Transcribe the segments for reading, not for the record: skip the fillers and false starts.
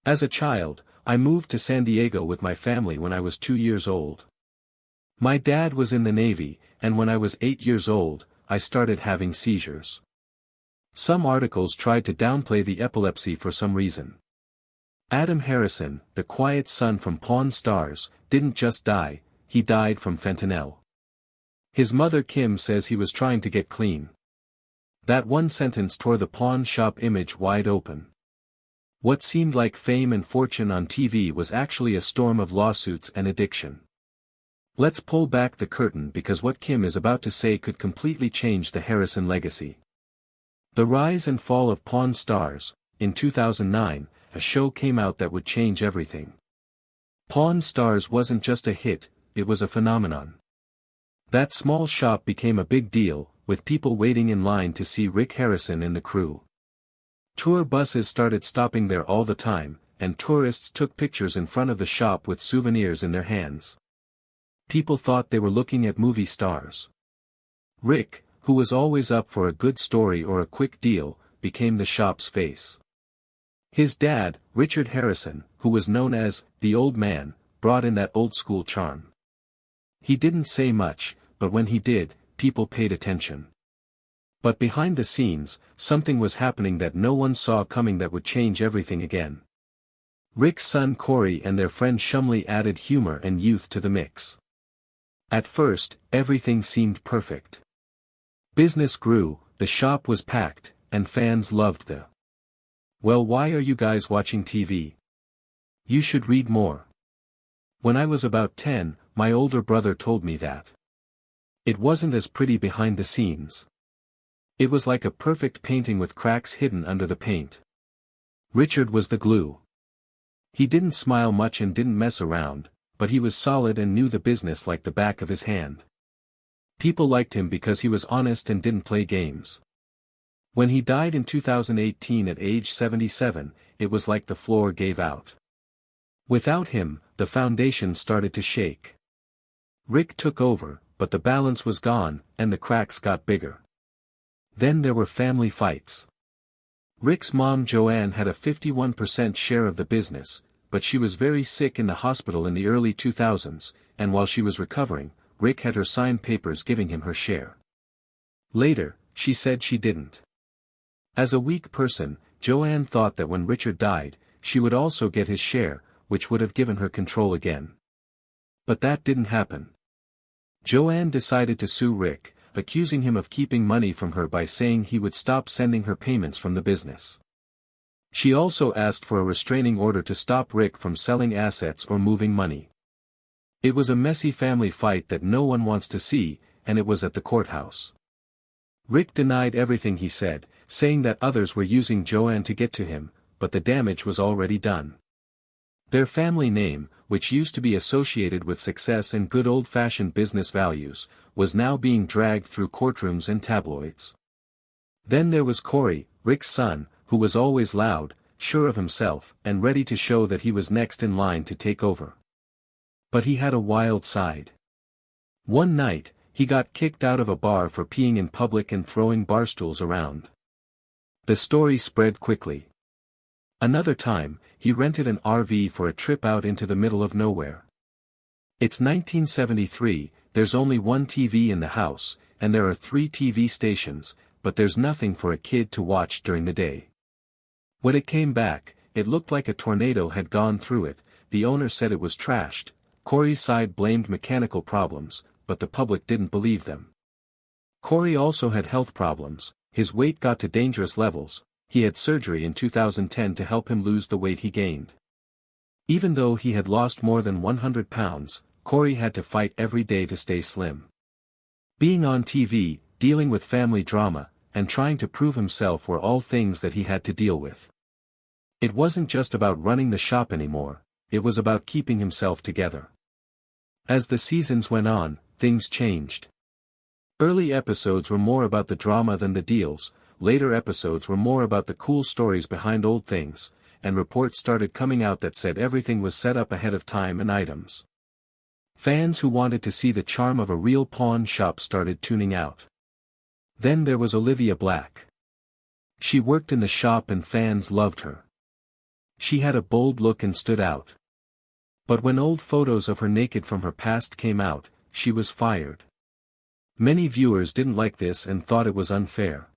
As a child, I moved to San Diego with my family when I was 2 years old. My dad was in the Navy, and when I was 8 years old, I started having seizures. Some articles tried to downplay the epilepsy for some reason. Adam Harrison, the quiet son from Pawn Stars, didn't just die, he died from fentanyl. His mother Kim says he was trying to get clean. That one sentence tore the pawn shop image wide open. What seemed like fame and fortune on TV was actually a storm of lawsuits and addiction. Let's pull back the curtain because what Kim is about to say could completely change the Harrison legacy. The Rise and Fall of Pawn Stars. In 2009, a show came out that would change everything. Pawn Stars wasn't just a hit, it was a phenomenon. That small shop became a big deal, with people waiting in line to see Rick Harrison and the crew. Tour buses started stopping there all the time, and tourists took pictures in front of the shop with souvenirs in their hands. People thought they were looking at movie stars. Rick, who was always up for a good story or a quick deal, became the shop's face. His dad, Richard Harrison, who was known as the Old Man, brought in that old-school charm. He didn't say much, but when he did, people paid attention. But behind the scenes, something was happening that no one saw coming that would change everything again. Rick's son Corey and their friend Shumley added humor and youth to the mix. At first, everything seemed perfect. Business grew, the shop was packed, and fans loved the "Well, why are you guys watching TV? You should read more." When I was about 10, my older brother told me that it wasn't as pretty behind the scenes. It was like a perfect painting with cracks hidden under the paint. Richard was the glue. He didn't smile much and didn't mess around, but he was solid and knew the business like the back of his hand. People liked him because he was honest and didn't play games. When he died in 2018 at age 77, it was like the floor gave out. Without him, the foundation started to shake. Rick took over, but the balance was gone, and the cracks got bigger. Then there were family fights. Rick's mom Joanne had a 51% share of the business, but she was very sick in the hospital in the early 2000s, and while she was recovering, Rick had her sign papers giving him her share. Later, she said she didn't. As a weak person, Joanne thought that when Richard died, she would also get his share, which would have given her control again. But that didn't happen. Joanne decided to sue Rick, accusing him of keeping money from her by saying he would stop sending her payments from the business. She also asked for a restraining order to stop Rick from selling assets or moving money. It was a messy family fight that no one wants to see, and it was at the courthouse. Rick denied everything he said, saying that others were using Joanne to get to him, but the damage was already done. Their family name, which used to be associated with success and good old-fashioned business values, was now being dragged through courtrooms and tabloids. Then there was Corey, Rick's son, who was always loud, sure of himself, and ready to show that he was next in line to take over. But he had a wild side. One night, he got kicked out of a bar for peeing in public and throwing barstools around. The story spread quickly. Another time, he rented an RV for a trip out into the middle of nowhere. It's 1973, there's only one TV in the house, and there are 3 TV stations, but there's nothing for a kid to watch during the day. When it came back, it looked like a tornado had gone through it. The owner said it was trashed. Corey's side blamed mechanical problems, but the public didn't believe them. Corey also had health problems, his weight got to dangerous levels. He had surgery in 2010 to help him lose the weight he gained. Even though he had lost more than 100 pounds, Corey had to fight every day to stay slim. Being on TV, dealing with family drama, and trying to prove himself were all things that he had to deal with. It wasn't just about running the shop anymore, it was about keeping himself together. As the seasons went on, things changed. Early episodes were more about the drama than the deals, later episodes were more about the cool stories behind old things, and reports started coming out that said everything was set up ahead of time and items. Fans who wanted to see the charm of a real pawn shop started tuning out. Then there was Olivia Black. She worked in the shop and fans loved her. She had a bold look and stood out. But when old photos of her naked from her past came out, she was fired. Many viewers didn't like this and thought it was unfair.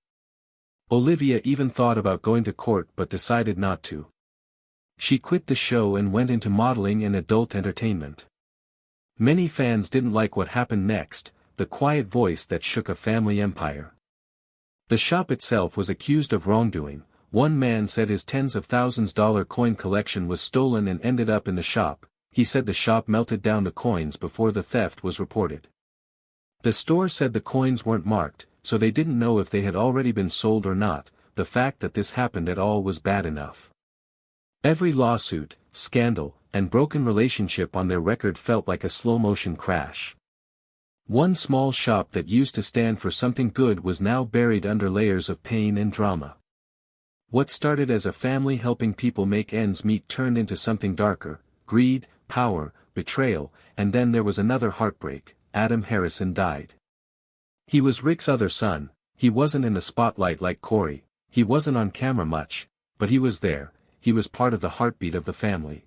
Olivia even thought about going to court but decided not to. She quit the show and went into modeling and adult entertainment. Many fans didn't like what happened next, the quiet voice that shook a family empire. The shop itself was accused of wrongdoing. One man said his tens of thousands dollar coin collection was stolen and ended up in the shop. He said the shop melted down the coins before the theft was reported. The store said the coins weren't marked, so they didn't know if they had already been sold or not. The fact that this happened at all was bad enough. Every lawsuit, scandal, and broken relationship on their record felt like a slow-motion crash. One small shop that used to stand for something good was now buried under layers of pain and drama. What started as a family helping people make ends meet turned into something darker: greed, power, betrayal, and then there was another heartbreak. Adam Harrison died. He was Rick's other son. He wasn't in the spotlight like Corey, he wasn't on camera much, but he was there. He was part of the heartbeat of the family.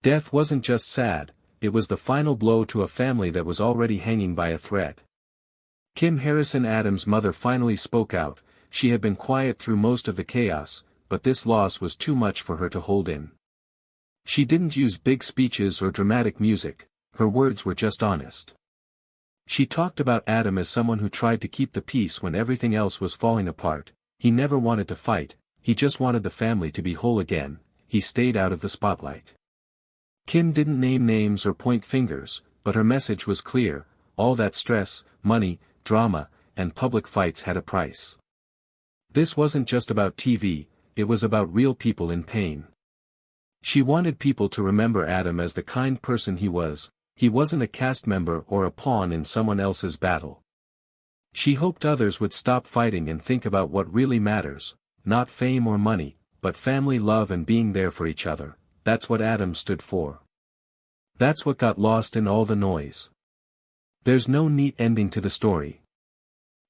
Death wasn't just sad, it was the final blow to a family that was already hanging by a thread. Kim Harrison, Adam's mother, finally spoke out. She had been quiet through most of the chaos, but this loss was too much for her to hold in. She didn't use big speeches or dramatic music, her words were just honest. She talked about Adam as someone who tried to keep the peace when everything else was falling apart. He never wanted to fight, he just wanted the family to be whole again. He stayed out of the spotlight. Kim didn't name names or point fingers, but her message was clear: all that stress, money, drama, and public fights had a price. This wasn't just about TV, it was about real people in pain. She wanted people to remember Adam as the kind person he was. He wasn't a cast member or a pawn in someone else's battle. She hoped others would stop fighting and think about what really matters, not fame or money, but family love and being there for each other. That's what Adam stood for. That's what got lost in all the noise. There's no neat ending to the story.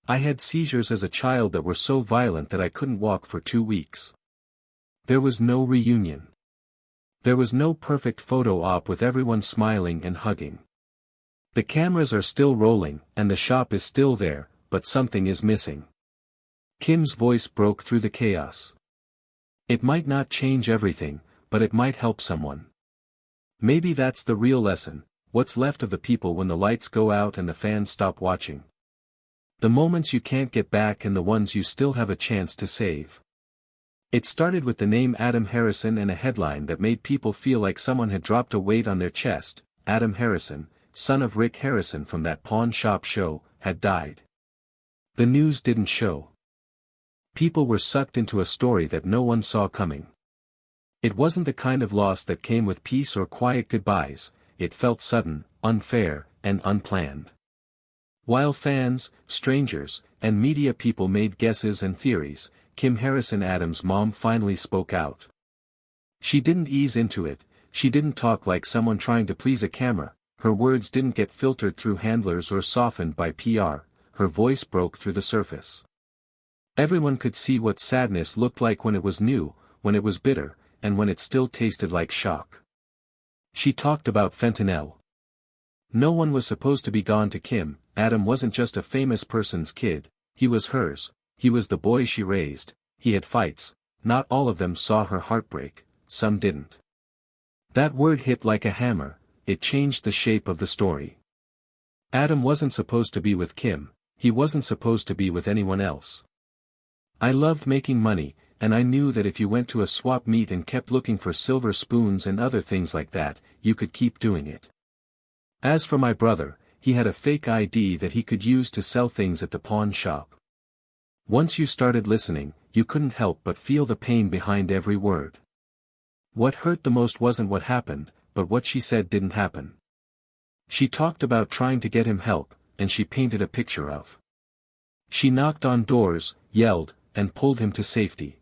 I had seizures as a child that were so violent that I couldn't walk for 2 weeks. There was no reunion. There was no perfect photo op with everyone smiling and hugging. The cameras are still rolling, and the shop is still there, but something is missing. Kim's voice broke through the chaos. It might not change everything, but it might help someone. Maybe that's the real lesson: what's left of the people when the lights go out and the fans stop watching. The moments you can't get back and the ones you still have a chance to save. It started with the name Adam Harrison and a headline that made people feel like someone had dropped a weight on their chest. Adam Harrison, son of Rick Harrison from that pawn shop show, had died. The news didn't show. People were sucked into a story that no one saw coming. It wasn't the kind of loss that came with peace or quiet goodbyes. It felt sudden, unfair, and unplanned. While fans, strangers, and media people made guesses and theories, Kim Harrison, Adam's mom, finally spoke out. She didn't ease into it, she didn't talk like someone trying to please a camera, her words didn't get filtered through handlers or softened by PR, her voice broke through the surface. Everyone could see what sadness looked like when it was new, when it was bitter, and when it still tasted like shock. She talked about fentanyl. No one was supposed to be gone to Kim. Adam wasn't just a famous person's kid, he was hers. He was the boy she raised. He had fights. Not all of them saw her heartbreak, some didn't. That word hit like a hammer, it changed the shape of the story. Adam wasn't supposed to be with Kim, he wasn't supposed to be with anyone else. I loved making money, and I knew that if you went to a swap meet and kept looking for silver spoons and other things like that, you could keep doing it. As for my brother, he had a fake ID that he could use to sell things at the pawn shop. Once you started listening, you couldn't help but feel the pain behind every word. What hurt the most wasn't what happened, but what she said didn't happen. She talked about trying to get him help, and she painted a picture of. She knocked on doors, yelled, and pulled him to safety.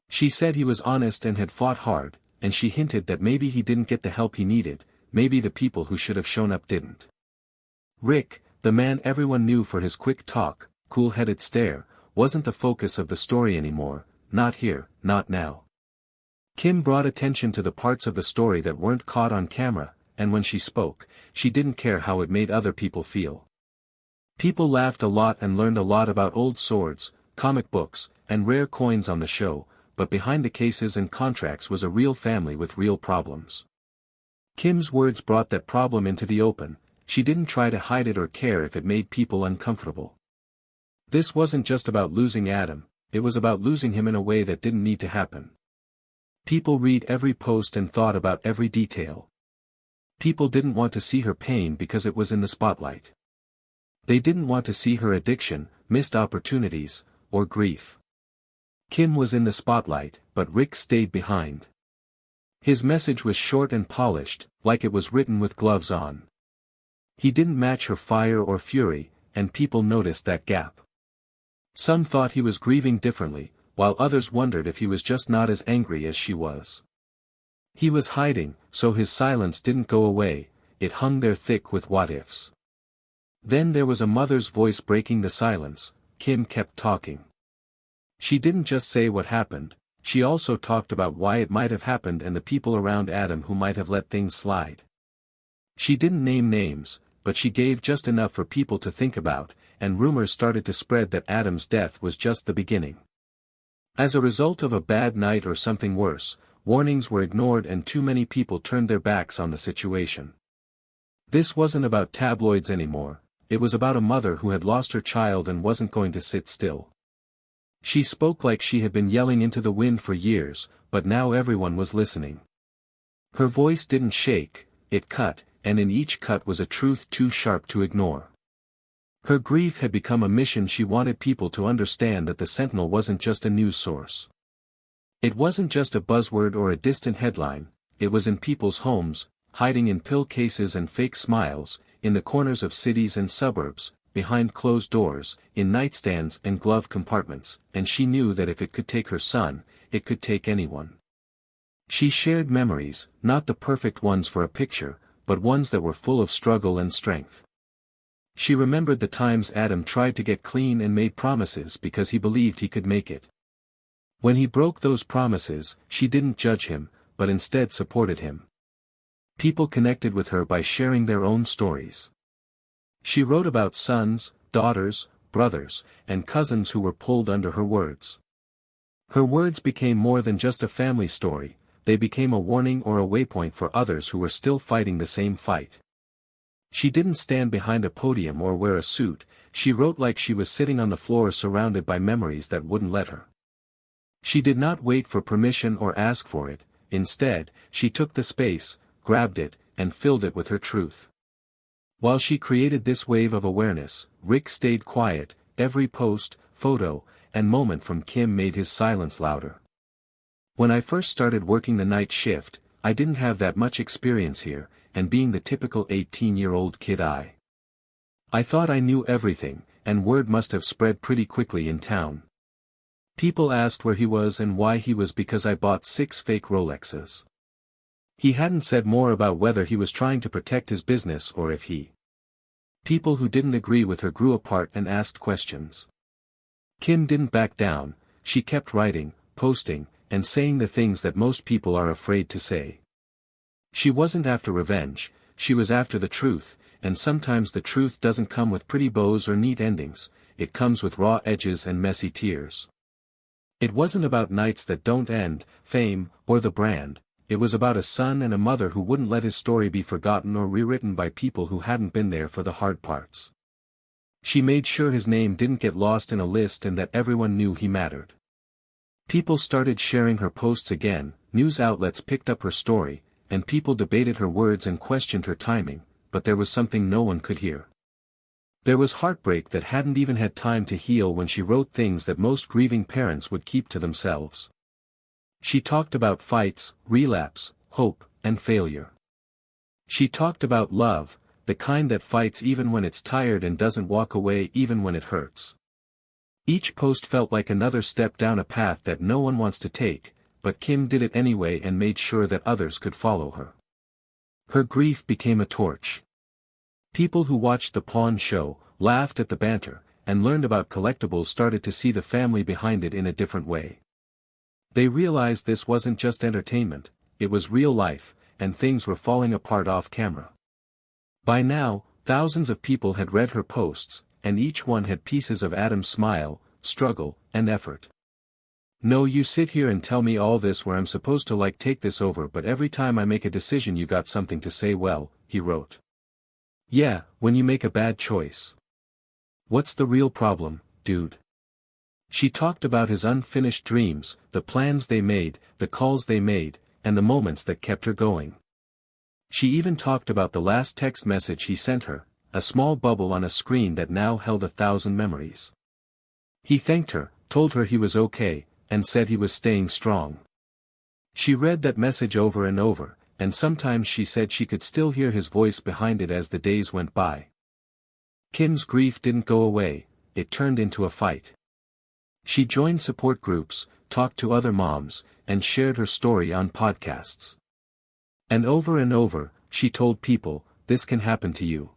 She said he was honest and had fought hard, and she hinted that maybe he didn't get the help he needed, maybe the people who should have shown up didn't. Rick, the man everyone knew for his quick talk, cool-headed stare, wasn't the focus of the story anymore, not here, not now. Kim brought attention to the parts of the story that weren't caught on camera, and when she spoke, she didn't care how it made other people feel. People laughed a lot and learned a lot about old swords, comic books, and rare coins on the show, but behind the cases and contracts was a real family with real problems. Kim's words brought that problem into the open. She didn't try to hide it or care if it made people uncomfortable. This wasn't just about losing Adam, it was about losing him in a way that didn't need to happen. People read every post and thought about every detail. People didn't want to see her pain because it was in the spotlight. They didn't want to see her addiction, missed opportunities, or grief. Kim was in the spotlight, but Rick stayed behind. His message was short and polished, like it was written with gloves on. He didn't match her fire or fury, and people noticed that gap. Some thought he was grieving differently, while others wondered if he was just not as angry as she was. He was hiding, so his silence didn't go away, it hung there thick with what-ifs. Then there was a mother's voice breaking the silence. Kim kept talking. She didn't just say what happened, she also talked about why it might have happened and the people around Adam who might have let things slide. She didn't name names, but she gave just enough for people to think about, and rumors started to spread that Adam's death was just the beginning. As a result of a bad night or something worse, warnings were ignored and too many people turned their backs on the situation. This wasn't about tabloids anymore, it was about a mother who had lost her child and wasn't going to sit still. She spoke like she had been yelling into the wind for years, but now everyone was listening. Her voice didn't shake, it cut, and in each cut was a truth too sharp to ignore. Her grief had become a mission. She wanted people to understand that the Sentinel wasn't just a news source. It wasn't just a buzzword or a distant headline, it was in people's homes, hiding in pill cases and fake smiles, in the corners of cities and suburbs, behind closed doors, in nightstands and glove compartments, and she knew that if it could take her son, it could take anyone. She shared memories, not the perfect ones for a picture, but ones that were full of struggle and strength. She remembered the times Adam tried to get clean and made promises because he believed he could make it. When he broke those promises, she didn't judge him, but instead supported him. People connected with her by sharing their own stories. She wrote about sons, daughters, brothers, and cousins who were pulled under her words. Her words became more than just a family story, they became a warning or a waypoint for others who were still fighting the same fight. She didn't stand behind a podium or wear a suit, she wrote like she was sitting on the floor surrounded by memories that wouldn't let her. She did not wait for permission or ask for it, instead, she took the space, grabbed it, and filled it with her truth. While she created this wave of awareness, Rick stayed quiet. Every post, photo, and moment from Kim made his silence louder. When I first started working the night shift, I didn't have that much experience here, and being the typical 18-year-old kid I thought I knew everything, and word must have spread pretty quickly in town. People asked where he was and why he was because I bought 6 fake Rolexes. He hadn't said more about whether he was trying to protect his business or if he. People who didn't agree with her grew apart and asked questions. Kim didn't back down, she kept writing, posting, and saying the things that most people are afraid to say. She wasn't after revenge, she was after the truth, and sometimes the truth doesn't come with pretty bows or neat endings, it comes with raw edges and messy tears. It wasn't about nights that don't end, fame, or the brand, it was about a son and a mother who wouldn't let his story be forgotten or rewritten by people who hadn't been there for the hard parts. She made sure his name didn't get lost in a list and that everyone knew he mattered. People started sharing her posts again, news outlets picked up her story, and people debated her words and questioned her timing, but there was something no one could hear. There was heartbreak that hadn't even had time to heal when she wrote things that most grieving parents would keep to themselves. She talked about fights, relapse, hope, and failure. She talked about love, the kind that fights even when it's tired and doesn't walk away even when it hurts. Each post felt like another step down a path that no one wants to take, but Kim did it anyway and made sure that others could follow her. Her grief became a torch. People who watched the Pawn show, laughed at the banter, and learned about collectibles started to see the family behind it in a different way. They realized this wasn't just entertainment, it was real life, and things were falling apart off camera. By now, thousands of people had read her posts, and each one had pieces of Adam's smile, struggle, and effort. No, you sit here and tell me all this where I'm supposed to take this over, but every time I make a decision you got something to say. Well, he wrote. Yeah, when you make a bad choice. What's the real problem, dude? She talked about his unfinished dreams, the plans they made, the calls they made, and the moments that kept her going. She even talked about the last text message he sent her, a small bubble on a screen that now held 1,000 memories. He thanked her, told her he was okay, and said he was staying strong. She read that message over and over, and sometimes she said she could still hear his voice behind it as the days went by. Kim's grief didn't go away, it turned into a fight. She joined support groups, talked to other moms, and shared her story on podcasts. And over, she told people, this can happen to you.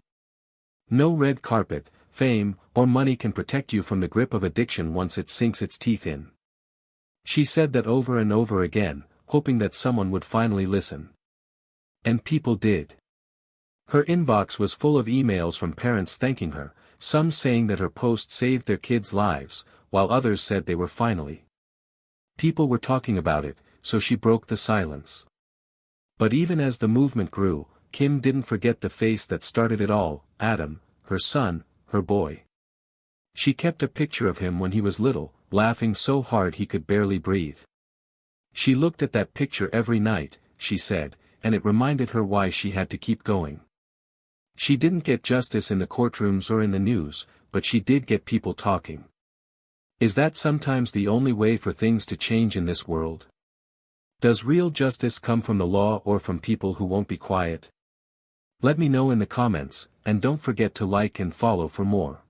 No red carpet, fame, or money can protect you from the grip of addiction once it sinks its teeth in. She said that over and over again, hoping that someone would finally listen. And people did. Her inbox was full of emails from parents thanking her, some saying that her post saved their kids' lives, while others said they were finally. People were talking about it, so she broke the silence. But even as the movement grew, Kim didn't forget the face that started it all, Adam, her son, her boy. She kept a picture of him when he was little, laughing so hard he could barely breathe. She looked at that picture every night, she said, and it reminded her why she had to keep going. She didn't get justice in the courtrooms or in the news, but she did get people talking. Is that sometimes the only way for things to change in this world? Does real justice come from the law or from people who won't be quiet? Let me know in the comments, and don't forget to like and follow for more.